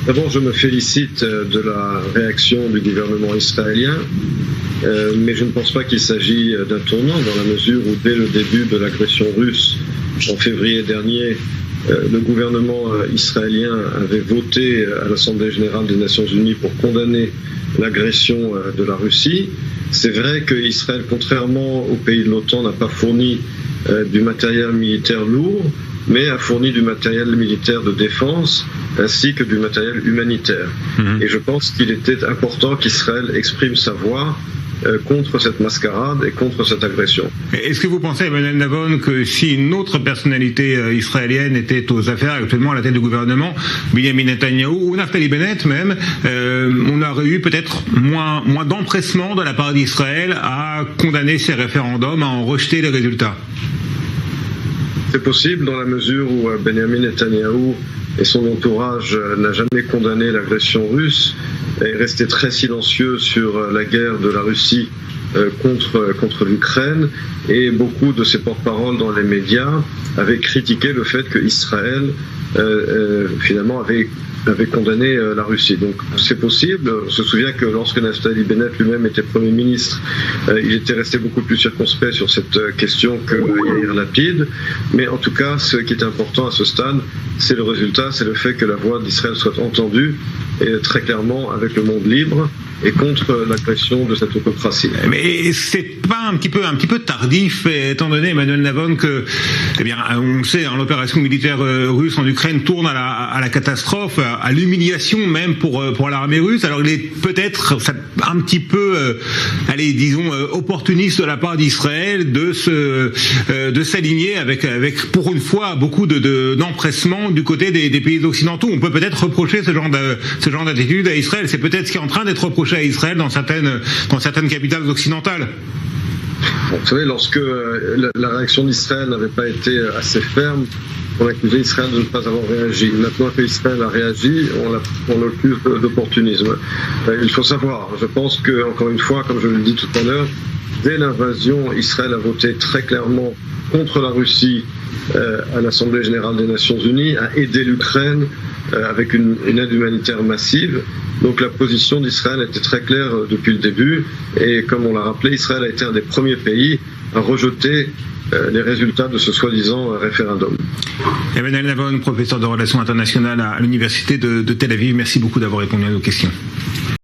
D'abord, je me félicite de la réaction du gouvernement israélien, mais je ne pense pas qu'il s'agit d'un tournant dans la mesure où dès le début de l'agression russe en février dernier, le gouvernement israélien avait voté à l'Assemblée générale des Nations unies pour condamner l'agression de la Russie. C'est vrai qu'Israël, contrairement aux pays de l'OTAN, n'a pas fourni du matériel militaire lourd, mais a fourni du matériel militaire de défense ainsi que du matériel humanitaire. Et je pense qu'il était important qu'Israël exprime sa voix contre cette mascarade et contre cette agression. Est-ce que vous pensez, Emmanuel Navon, que si une autre personnalité israélienne était aux affaires actuellement à la tête du gouvernement, Benjamin Netanyahou ou Naftali Bennett même, on aurait eu peut-être moins d'empressement de la part d'Israël à condamner ces référendums, à en rejeter les résultats? C'est possible dans la mesure où Benjamin Netanyahou et son entourage n'a jamais condamné l'agression russe et est resté très silencieux sur la guerre de la Russie contre l'Ukraine, et beaucoup de ses porte-paroles dans les médias avaient critiqué le fait qu'Israël finalement avait condamné la Russie. Donc c'est possible. On se souvient que lorsque Naftali Bennett lui-même était Premier ministre, il était resté beaucoup plus circonspect sur cette question que Yair Lapid. Mais en tout cas, ce qui est important à ce stade, c'est le résultat, c'est le fait que la voix d'Israël soit entendue, et très clairement avec le monde libre et contre l'agression de cette autocratie. Mais c'est pas un petit peu tardif, étant donné, Emmanuel Navon, que, eh bien, on le sait, l'opération militaire russe en Ukraine tourne à la catastrophe, à l'humiliation même pour l'armée russe. Alors il est peut-être un petit peu, disons, opportuniste de la part d'Israël de s'aligner avec pour une fois beaucoup d'empressement du côté des pays occidentaux. On peut peut-être reprocher ce genre d'attitude à Israël. C'est peut-être ce qui est en train d'être reproché à Israël dans certaines capitales occidentales. Vous savez, lorsque la réaction d'Israël n'avait pas été assez ferme, on accusait Israël de ne pas avoir réagi. Maintenant qu'Israël a réagi, on l'accuse d'opportunisme. Il faut savoir, je pense que, encore une fois, comme je l'ai dit tout à l'heure, dès l'invasion, Israël a voté très clairement contre la Russie à l'Assemblée générale des Nations unies, a aidé l'Ukraine avec une aide humanitaire massive. Donc la position d'Israël était très claire depuis le début, et comme on l'a rappelé, Israël a été un des premiers pays à rejeter les résultats de ce soi-disant référendum. Emmanuel Navon, professeur de relations internationales à l'Université de Tel Aviv, merci beaucoup d'avoir répondu à nos questions.